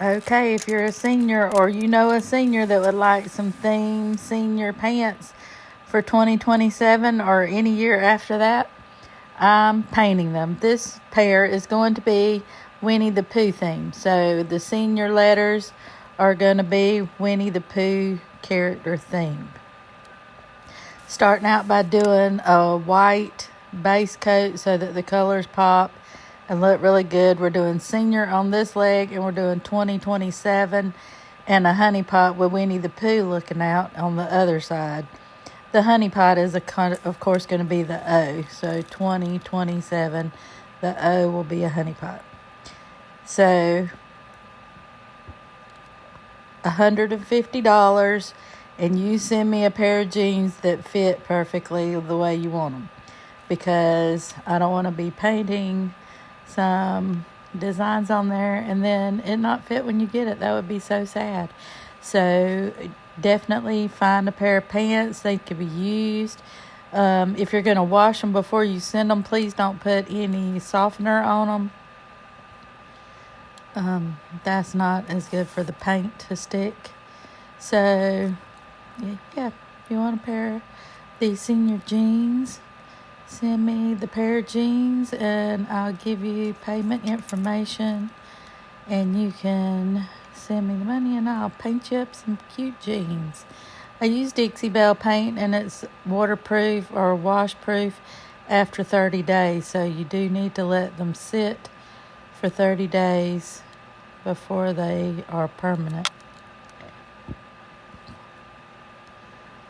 Okay, if you're a senior or you know a senior that would like some theme senior pants for 2027 or any year after that, I'm painting them. This pair is going to be Winnie the Pooh theme. So the senior letters are going to be Winnie the Pooh character theme. Starting out by doing a white base coat so that the colors pop and look really good. We're doing senior on this leg, and we're doing 2027 and a honey pot with Winnie the Pooh looking out on the other side. The honey pot is, of course, going to be the O. So 2027, the O will be a honey pot. So $150, and you send me a pair of jeans that fit perfectly the way you want them, because I don't want to be painting some designs on there and then it not fit when you get it. That would be so sad. So definitely find a pair of pants. They could be used. If you're going to wash them before you send them, please don't put any softener on them. That's not as good for the paint to stick. So yeah, if you want a pair of these senior jeans, send me the pair of jeans and I'll give you payment information, and you can send me the money and I'll paint you up some cute jeans. I use Dixie Belle paint, and it's waterproof or washproof after 30 days. So you do need to let them sit for 30 days before they are permanent.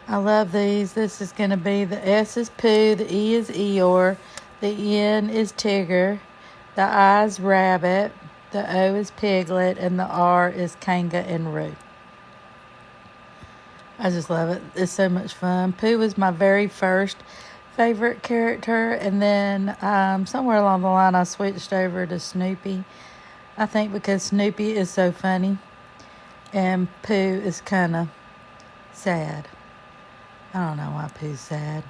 I love these. This is going to be the S is Pooh, the E is Eeyore, the N is Tigger, the I is Rabbit, the O is Piglet, and the R is Kanga and Roo. I just love it. It's so much fun. Pooh was my very first favorite character, and then somewhere along the line I switched over to Snoopy. I think because Snoopy is so funny and Pooh is kind of sad. I don't know why Pooh's sad.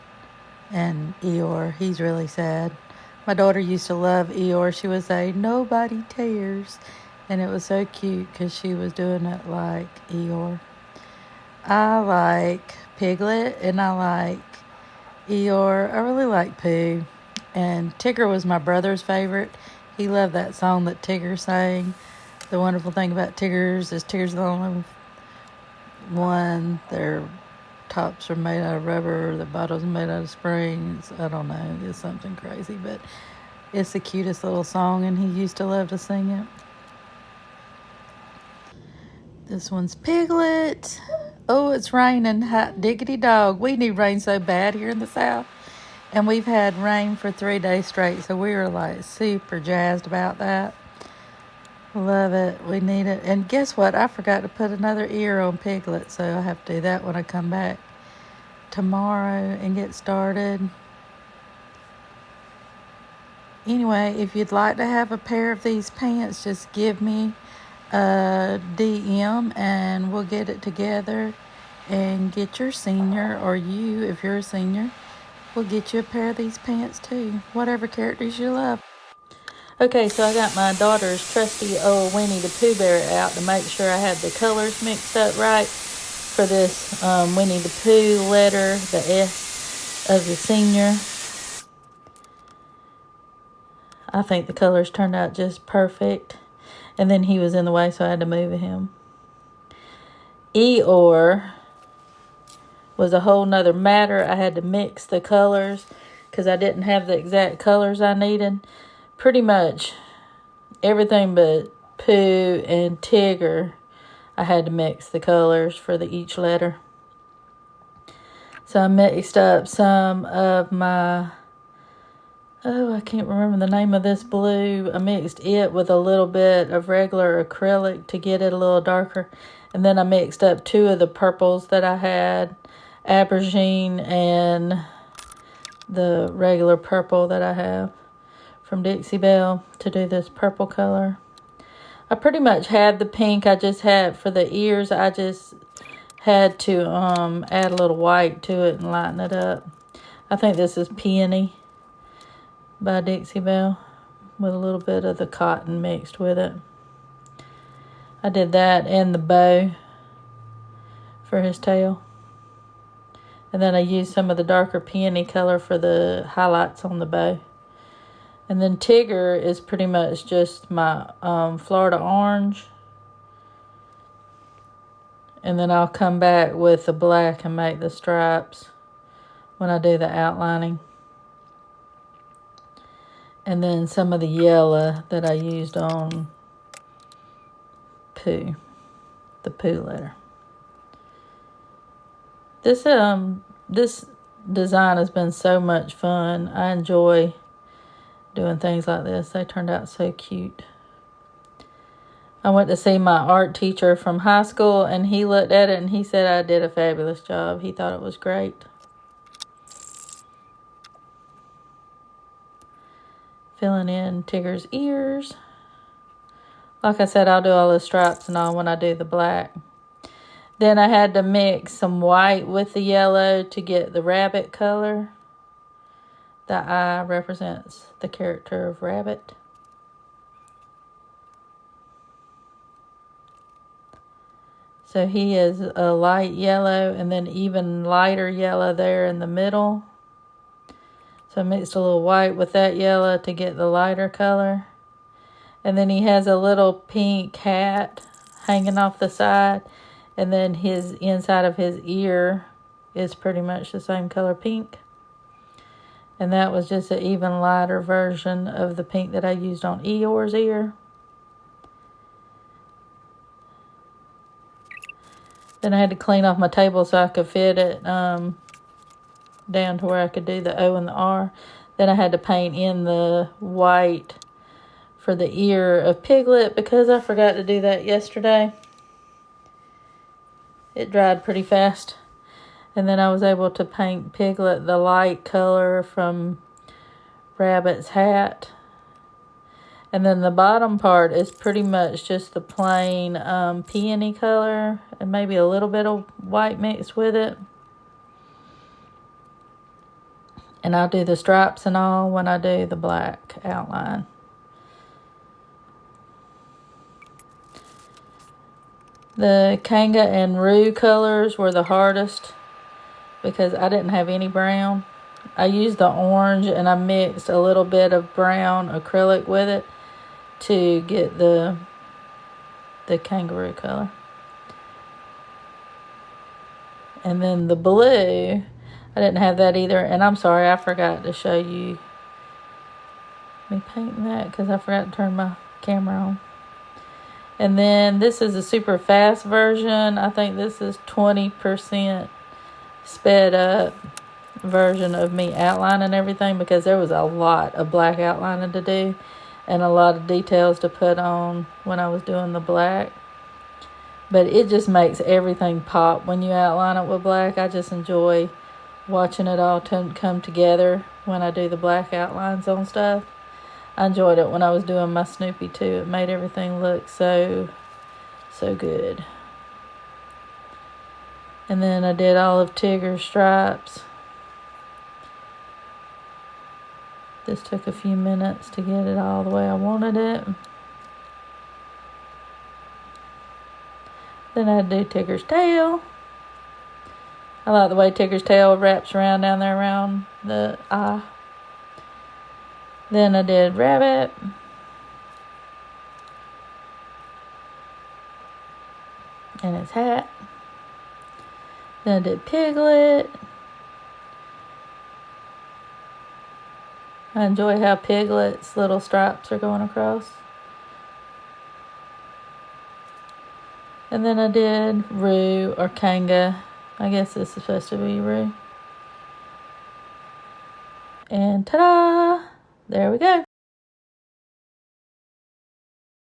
And Eeyore, he's really sad. My daughter used to love Eeyore. She would say, "Nobody tears." And it was so cute because she was doing it like Eeyore. I like Piglet and I like Eeyore. I really like Pooh. And Tigger was my brother's favorite. He loved that song that Tigger sang. The wonderful thing about Tiggers is Tigger's the only one. Their tops are made out of rubber. The bottoms are made out of springs. I don't know. It's something crazy. But it's the cutest little song, and he used to love to sing it. This one's Piglet. Oh, it's raining. Hot diggity dog. We need rain so bad here in the South. And we've had rain for 3 days straight, so we were like super jazzed about that. Love it. We need it. And guess what? I forgot to put another ear on Piglet, so I have to do that when I come back tomorrow and get started. Anyway, if you'd like to have a pair of these pants, just give me a DM and we'll get it together and get your senior, or you, if you're a senior, we'll get you a pair of these pants too, whatever characters you love. Okay, so I got my daughter's trusty old Winnie the Pooh Bear out to make sure I had the colors mixed up right for this Winnie the Pooh letter, the S of the senior. I think the colors turned out just perfect. And then he was in the way, so I had to move him. Eeyore was a whole nother matter. I had to mix the colors because I didn't have the exact colors I needed. Pretty much everything but Pooh and Tigger, I had to mix the colors for each letter. So I mixed up some of my, I can't remember the name of this blue. I mixed it with a little bit of regular acrylic to get it a little darker. And then I mixed up 2 of the purples that I had, aubergine and the regular purple that I have from Dixie Belle, to do this purple color. I pretty much had the pink. I just had, for the ears, I just had to add a little white to it and lighten it up. I think this is Peony by Dixie Belle with a little bit of the cotton mixed with it. I did that and the bow for his tail. And then I used some of the darker peony color for the highlights on the bow. And then Tigger is pretty much just my Florida orange. And then I'll come back with the black and make the stripes when I do the outlining. And then some of the yellow that I used on Pooh, the Pooh letter. This design has been so much fun. I enjoy doing things like this. They turned out so cute. I went to see my art teacher from high school, and he looked at it and he said I did a fabulous job. He thought it was great. Filling in Tigger's ears. Like I said, I'll do all the stripes and all when I do the black. Then I had to mix some white with the yellow to get the rabbit color. The eye represents the character of Rabbit. So he is a light yellow and then even lighter yellow there in the middle. So I mixed a little white with that yellow to get the lighter color. And then he has a little pink hat hanging off the side. And then his inside of his ear is pretty much the same color pink. And that was just an even lighter version of the pink that I used on Eeyore's ear. Then I had to clean off my table so I could fit it down to where I could do the O and the R. Then I had to paint in the white for the ear of Piglet because I forgot to do that yesterday. It dried pretty fast. And then I was able to paint Piglet the light color from Rabbit's hat. And then the bottom part is pretty much just the plain peony color and maybe a little bit of white mixed with it. And I'll do the stripes and all when I do the black outline. The Kanga and Roo colors were the hardest because I didn't have any brown. I used the orange and I mixed a little bit of brown acrylic with it to get the kangaroo color. And then the blue, I didn't have that either. And I'm sorry, I forgot to show you me painting that because I forgot to turn my camera on. And then this is a super fast version. I think this is 20% sped up version of me outlining everything because there was a lot of black outlining to do and a lot of details to put on when I was doing the black. But it just makes everything pop when you outline it with black. I just enjoy watching it all come together when I do the black outlines on stuff. I enjoyed it when I was doing my Snoopy too. It made everything look so good. And then I did all of Tigger's stripes. This took a few minutes to get it all the way I wanted it. Then I do Tigger's tail. I like the way Tigger's tail wraps around down there around the eye. Then I did Rabbit. And his hat. Then I did Piglet. I enjoy how Piglet's little stripes are going across. And then I did Roo or Kanga. I guess this is supposed to be Roo. And ta-da! There we go.